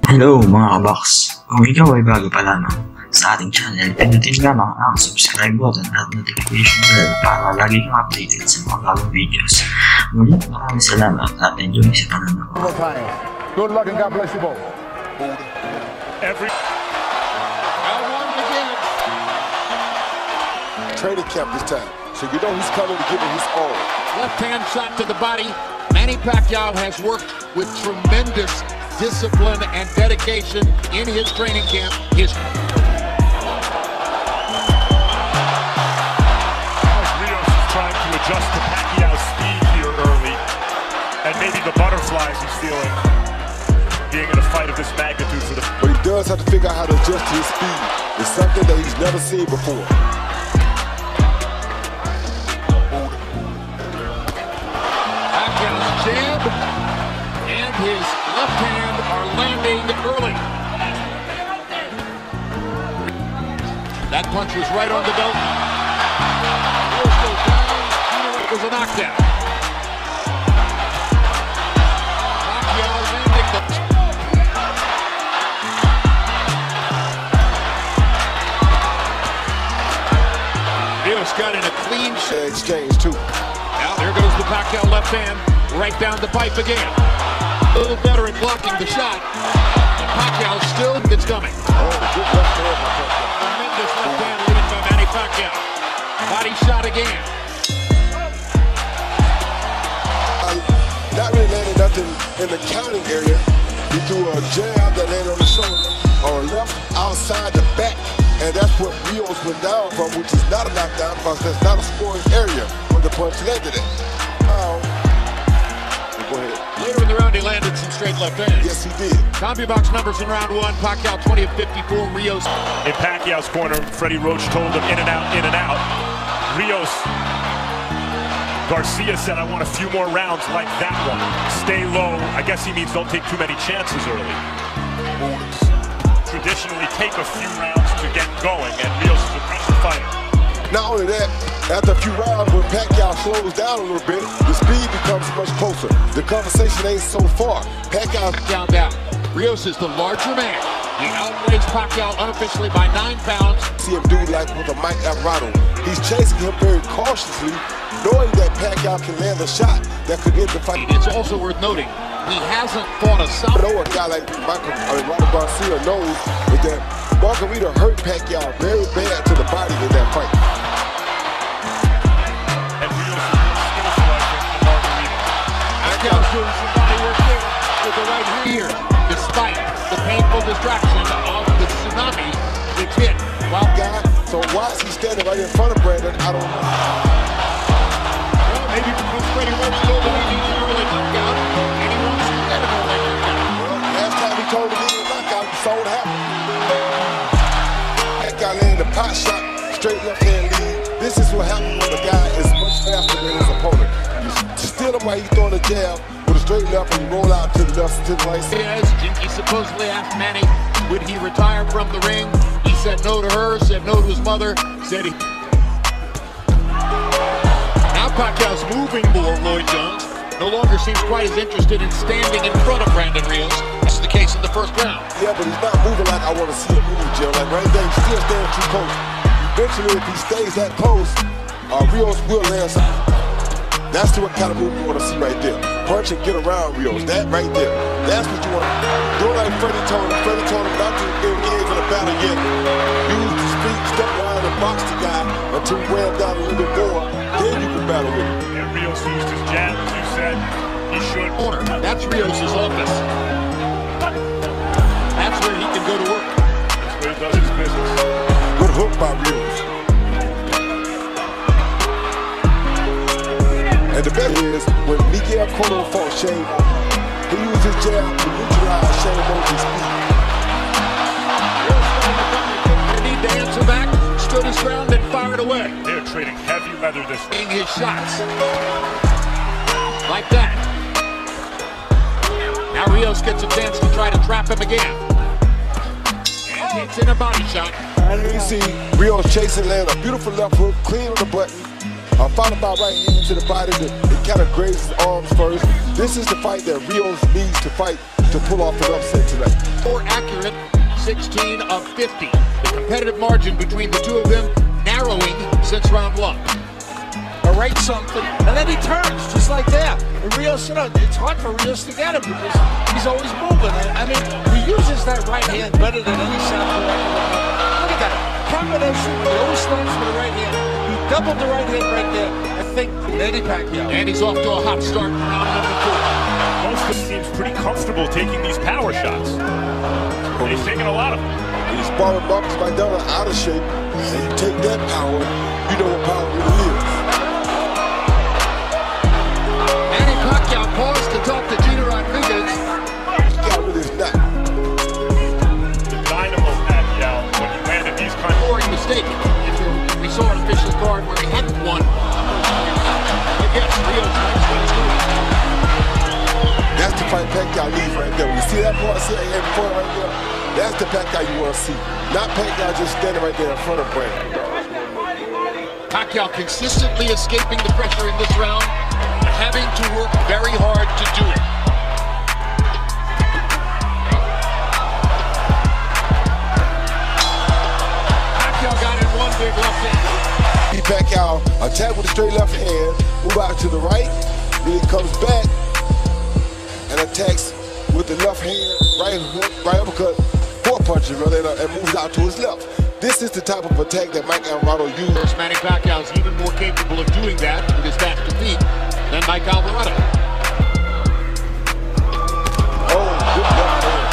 Hello mga kabox! Kung ikaw ay bago pa lamang sa ating channel, pindutin lamang ang subscribe button at notification bell para lagi kang updated sa mga bagong videos. Ngunit maraming salamat at enjoy sa panonood. Good luck and God bless you both. Training camp this time, so you know he's coming to give it his all. Left hand shot to the body. Manny Pacquiao has worked with tremendous discipline and dedication in his training camp. Rios is trying to adjust to Pacquiao's speed here early, and maybe the butterflies he's feeling being in a fight of this magnitude for the. But he does have to figure out how to adjust to his speed. It's something that he's never seen before. Pacquiao's jab and his left hand are landing early. That punch was right on the belt. It was a knockdown. Pacquiao landing the... Rios got in a clean exchange too. Now there goes the Pacquiao left hand, right down the pipe again. A little better at blocking the shot. And Pacquiao still gets coming. Oh, good left hand. Tremendous left hand lead by Manny Pacquiao. Body shot again. Not really landing nothing in the counting area. He threw a jab that landed on the shoulder or left outside the back. And that's what Rios went down from, which is not a knockdown because that's not a scoring area when the punch landed it. Go ahead. Later in the round, he landed some straight left hands. Yes, he did. CompuBox numbers in round one. Pacquiao 20 of 54. Rios. In Pacquiao's corner, Freddie Roach told him in and out, in and out. Rios. Garcia said, I want a few more rounds like that one. Stay low. I guess he means don't take too many chances early. Traditionally take a few rounds to get going, and Rios is a pressure fighter. Not only that, after a few rounds, when Pacquiao slows down a little bit, the speed becomes much closer. The conversation ain't so far. Pacquiao down. Rios is the larger man. He outweighs Pacquiao unofficially by 9 pounds. See him do like with a Mike Alvarado. He's chasing him very cautiously, knowing that Pacquiao can land a shot that could end the fight. It's also worth noting, he hasn't fought a solid. You know, a guy like Robert Garcia knows is that Margarita hurt Pacquiao very bad to the body in that fight. And Rios is skillful, I think, to Margarita. Pacquiao's doing some body work here with the right hand here, despite the painful distraction of the tsunami that's hit. Wild guy, so why is he standing right in front of Brandon? I don't know. Well, maybe because Freddie Roach told him he needs an early knockout, and he wants to get an early knockout. Well, last time he told him he needed a knockout, he saw what happened. That guy landed a pot shot, straight left hand lead. This is what happens when a guy is much faster than his opponent. You steal him while he's throwing a jab with a straight left and you roll out to the left, to the right. Yes, Jinky supposedly asked Manny, would he retire from the ring? He said no to her, said no to his mother, said he... Now Pacquiao's moving more, Lloyd Jones. No longer seems quite as interested in standing in front of Brandon Rios. This is the case in the first round. Yeah, but he's not moving like I want to see him move, Joe. Like right there, he's still standing too close. Eventually, if he stays that close, Rios will land something. That's the kind of move you want to see right there. Punch and get around Rios. That right there. That's what you want. Do it like Freddie told him. Freddie told him not to engage in a battle yet. Use the speed, step around and box the guy until you wear him down a little bit more. Then you can battle with him. And Rios used his jab, as you said. He should. Corner. That's Rios' office. That's where he can go to work. That's where he does his business. Good hook by Rios. And the bet is, when Miguel Cotto fought Shane, he used his jab to neutralize Shane Mosley's speed. They need to answer back, stood his ground and fired away. They're trading heavy leather this way. His shots. Like that. Now Rios gets a chance to try to trap him again. And hits in a body shot. You see Rios chasing, land a beautiful left hook, clean on the button. Followed by right hand to the body. It kind of grazes his arms first. This is the fight that Rios needs to fight. to pull off an upset tonight. More accurate, 16 of 50. The competitive margin between the two of them narrowing since round one. A right something, and then he turns just like that. And Rios, you know, it's hard for Rios to get him because he's always moving. I mean, he uses that right hand better than any South Korean. Look at that combination. He always stands with the right hand. He doubled the right hand right there. I think Manny Pacquiao. And he's off to a hot start in round number 4. Most of them seems pretty comfortable taking these power shots. He's taking a lot of them. He's sparring Marcus McDonald out of shape, and you take that power, you know what power really is. Manny Pacquiao paused to talk to Gina Rodriguez. Pacquiao really is not. The dynamo Pacquiao, when he landed these kind of... Scoring mistake. If we saw an official card where he hadn't won. Yes, Rios next one is doing. That's the fight Pacquiao needs right there. When you see that part sitting in front right there, that's the Pacquiao you want to see. Not Pacquiao just standing right there in front of Brandon. Pacquiao consistently escaping the pressure in this round, but having to work very hard to do it. Pacquiao got in one big left hand. Pacquiao attack with a straight left hand, move out to the right, then he comes back and attacks with the left hand, right hook, right uppercut, four punches, really, and moves out to his left. This is the type of attack that Mike Alvarado used. Manny Pacquiao is even more capable of doing that with his back to feet than Mike Alvarado. Oh, good left hand.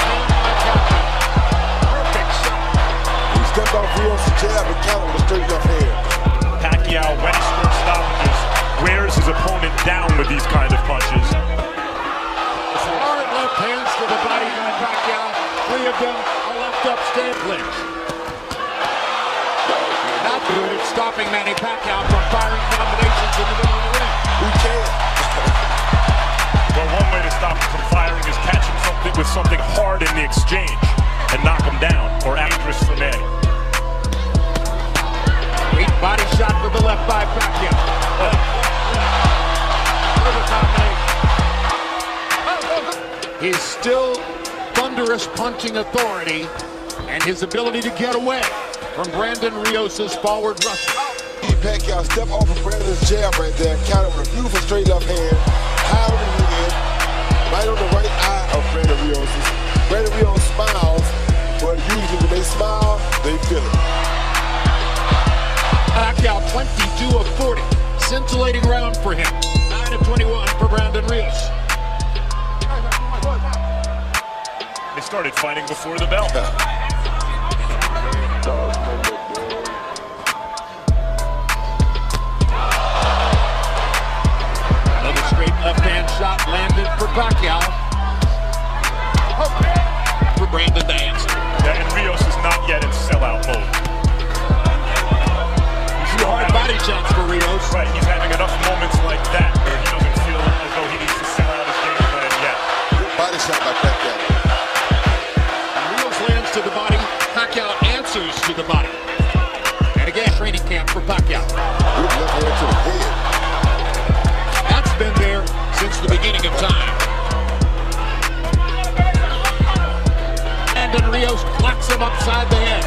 Perfect shot. He stepped off Rios' jab and countered with a straight left hand. Pacquiao, when he scores stoppages, wears his opponent down with these kind of punches. Hard left hands to the body by Pacquiao. 3 of them are left up stand. Not good at stopping Manny Pacquiao from firing combinations in the middle of the ring. We can't. Well, one way to stop him from firing is catch him with something hard in the exchange and knock him down, or actress for Manny. Great body shot with the left by Pacquiao. His still thunderous punching authority and his ability to get away from Brandon Rios' forward rush. Pacquiao step off of Brandon's jab right there, countered with a beautiful straight left hand, high over the head, right on the right eye of Brandon Rios. Brandon Rios smiles, but usually when they smile, they feel it. Pacquiao 22 of 40, scintillating round for him. 9 of 21 for Brandon Rios. They started fighting before the bell. Another straight left-hand shot landed for Pacquiao. For Brandon to answer. Yeah, and Rios is not yet in sellout mode. Two hard body shots for Rios. Right, he's having enough moments like that where he doesn't feel as though he needs to sell out his game plan yet. Good body shot by Pacquiao. Rios lands to the body. Pacquiao answers to the body. And again, training camp for Pacquiao. Good left hand to the head. That's been there since the beginning of time. And Rios claps him upside the head.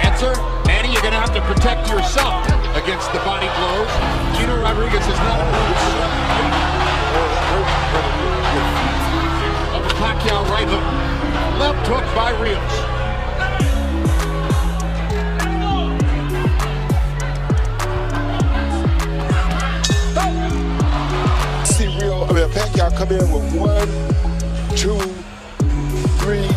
Answer, Manny, you're going to have to protect yourself against the body blows. Gina Rodriguez is not of a Pacquiao right hook. Left hook by Rios. See Pacquiao come in with 1, 2, 3,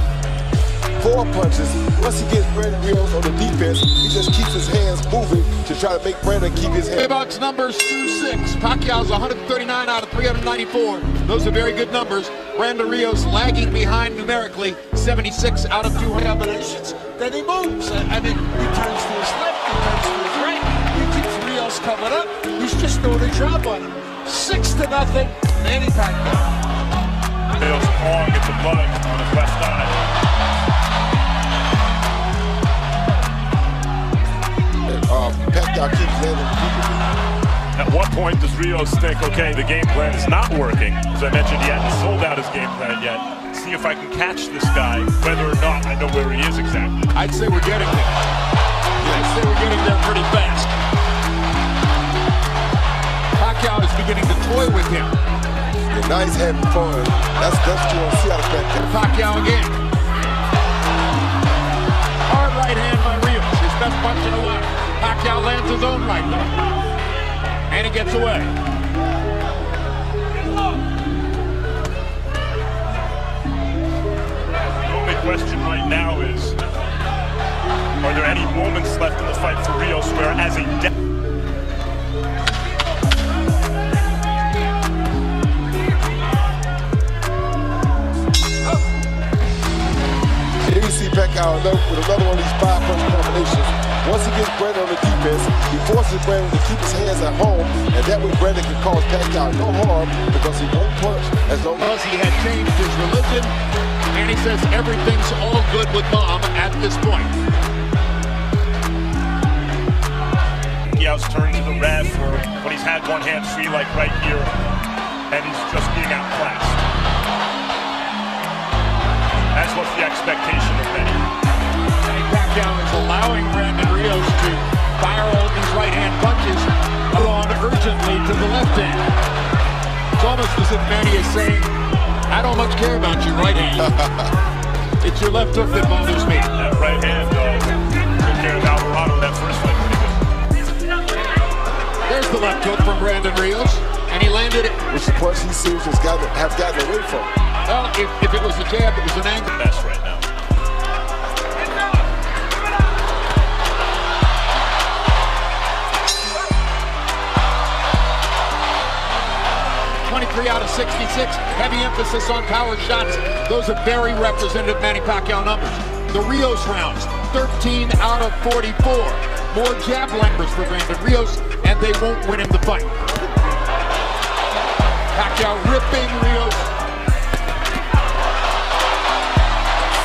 4 punches. Once he gets Brandon Rios on the defense, he just keeps his hands moving to try to make Brandon keep his hands. Box numbers through 6. Pacquiao's 139 out of 394. Those are very good numbers. Brandon Rios lagging behind numerically, 76 out of 200 Combinations. Then he moves. I mean, he turns to his left, he turns to his right. He keeps Rios coming up. He's just doing a job on him. 6-0, Manny Pacquiao. Rios clawing at the blood on his left eye. Pacquiao keeps landing repeatedly. At what point does Rios think, okay, the game plan is not working? As I mentioned, he hadn't sold out his game plan yet. See if I can catch this guy, whether or not I know where he is exactly. I'd say we're getting there. I'd say we're getting there pretty fast. Pacquiao is beginning to toy with him. Yeah, now he's having fun. That's what you want to see out of Pacquiao. Pacquiao again. Hard right hand by Rios. His best punch in a while. Pacquiao lands his own right hook. And he gets away. The only question right now is, are there any moments left in the fight for Rios where as a Here you see Pacquiao with another one of these 5-punch combinations. Once he gets Brandon on the defense, he forces Brandon to keep his hands at home, and that way Brandon can cause Pacquiao no harm because he won't punch as long as He had changed his religion, and he says everything's all good with Mom at this point. Pacquiao's turned to the ref or when he's had one hand free like right here, and he's just being outclassed. That's what's the expectation of many. Pacquiao is allowing Brandon Rios to fire all these right-hand punches on urgently to the left hand. It's almost as if Manny is saying, I don't much care about your right hand. It's your left hook that bothers me. That right hand, took care of Alvarado that first fight pretty good. There's the left hook from Brandon Rios, and he landed it. which the punch he seems to have gotten away from. Well, if it was a jab, it was an angle. Best right now. 23 out of 66, heavy emphasis on power shots. Those are very representative Manny Pacquiao numbers. The Rios rounds, 13 out of 44. More jab landers for Brandon Rios, and they won't win him the fight. Pacquiao ripping Rios.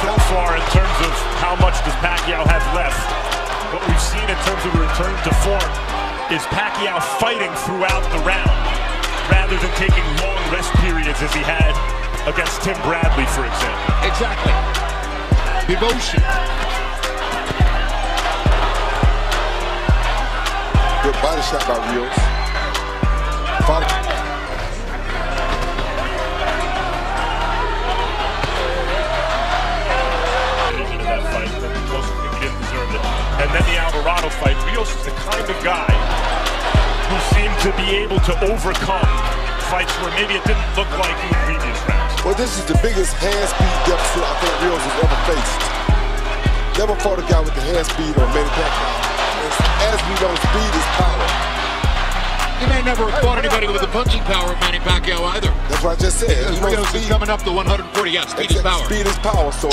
So far, in terms of how much does Pacquiao have left, what we've seen in terms of a return to form is Pacquiao fighting throughout the round, rather than taking long rest periods as he had against Tim Bradley, for example. Exactly. Devotion. Good body shot by Rios. That fight, he didn't deserve it. And then the Alvarado fight, Rios is the kind of guy who seemed to be able to overcome fights where maybe it didn't look like in previous rounds. Well, this is the biggest hand speed deficit I think Rios has ever faced. Never fought a guy with the hand speed on Manny Pacquiao. As we know, speed is power. He may never have fought anybody with the punching power of Manny Pacquiao either. That's what I just said. Because Rios is coming up to 140. Yeah, speed is power. Speed is power, so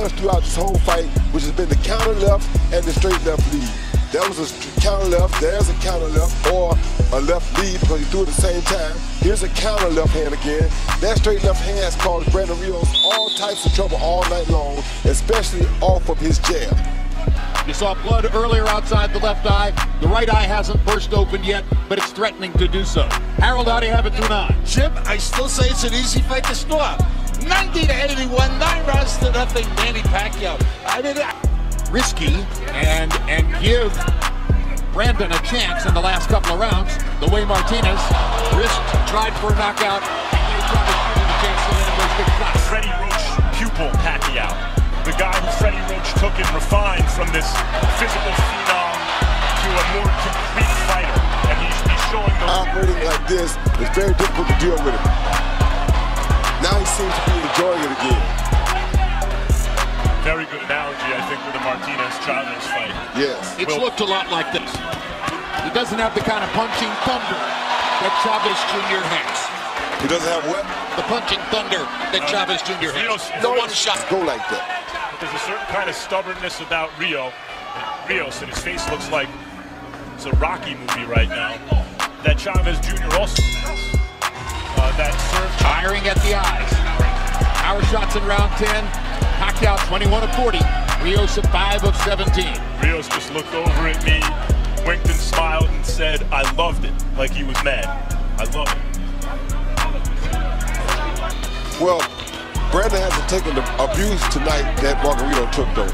throughout this whole fight, which has been the counter left and the straight left lead. That was a counter left, there's a counter left, or a left lead because he threw it at the same time. Here's a counter left hand again. That straight left hand has caused Brandon Rios all types of trouble all night long, especially off of his jab. You saw blood earlier outside the left eye. The right eye hasn't burst open yet, but it's threatening to do so. Harold, how do you have it tonight? Jim, I still say it's an easy fight to stop. 90-81, 9 rounds to nothing, Manny Pacquiao. I mean, risky and give Brandon a chance in the last couple of rounds. The way Martinez risked, tried for a knockout, and they tried to give him a chance to land those big shots. Freddie Roach pupil Pacquiao, the guy who Freddie Roach took and refined from this physical phenom to a more complete fighter, and he's showing those. Operating like this is very difficult to deal with him. Now he seems to be enjoying it again. Very good analogy, I think, with the Martinez-Chavez fight. Yes. It's looked a lot like this. He doesn't have the kind of punching thunder that Chavez Jr. has. He doesn't have what? The punching thunder that Chavez Jr. has. No one shot. Go like that. There's a certain kind of stubbornness about Rios, and his face looks like it's a Rocky movie right now, that Chavez Jr. also has. That serve firing at the eyes. Power shots in round 10. Pacquiao 21 of 40. Rios at 5 of 17. Rios just looked over at me winked and smiled and said, "I loved it," like he was mad. I love it. Well, Brandon hasn't taken the abuse tonight that Margarito took, though.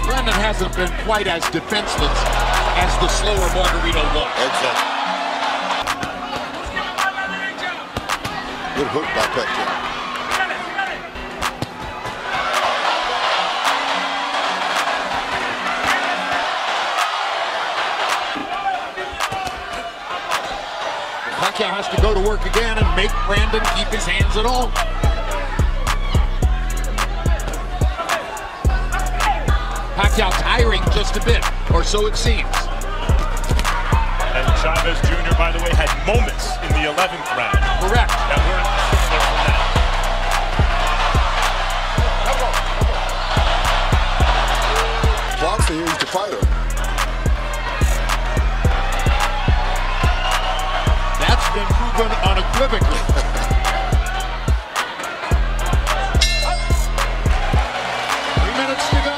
Brandon hasn't been quite as defenseless as the slower Margarito was. Exactly. Good hook by Pacquiao. Pacquiao has to go to work again and make Brandon keep his hands at home. Pacquiao tiring just a bit, or so it seems. And Chavez Jr., by the way, had moments in the 11th round. Correct. That weren't similar from that. Boxer here, he's the fighter. That's been proven unequivocally. 3 minutes to go.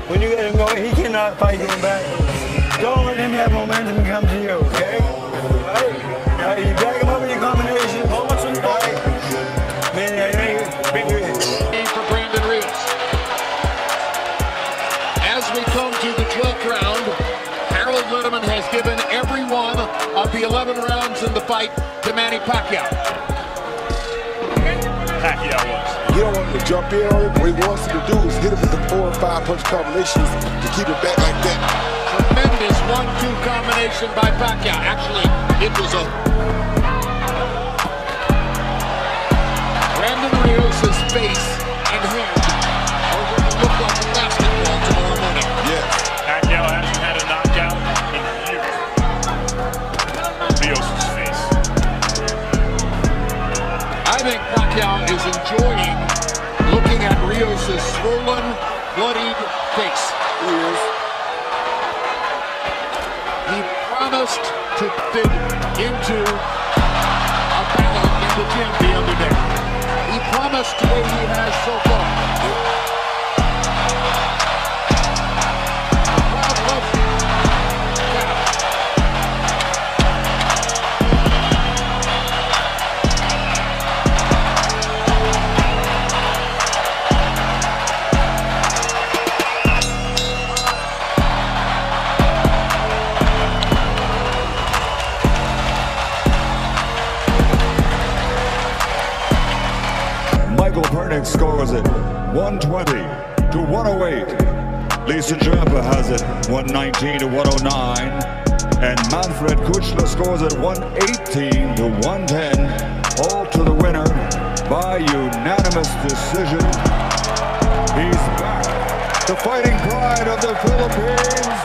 When you let him go, he cannot fight going back. Don't let him have momentum and come to you, okay? Right? Now you back him up in your combination. Right? Man, big Game for Brandon Rios. As we come to the 12th round, Harold Lindemann has given every one of the 11 rounds in the fight to Manny Pacquiao. Pacquiao was. He don't want him to jump in on it. What he wants him to do is hit him with the 4 and 5 punch combinations to keep it back like that. Tremendous 1-2 combination by Pacquiao. Actually, it was a... Brandon Rios' face and head are going to look like a basketball tomorrow morning. Yes. Pacquiao hasn't had a knockout in years. Rios' face. I think Pacquiao is enjoying looking at Rios' swollen, bloodied face. He is. He promised to fit into a battle in the gym the other day. He promised the way he has so far. The crowd loves him. Michael Pernick scores it 120 to 108. Lisa Jampa has it 119 to 109. And Manfred Kuchler scores it 118 to 110. All to the winner by unanimous decision. He's back, the fighting pride of the Philippines.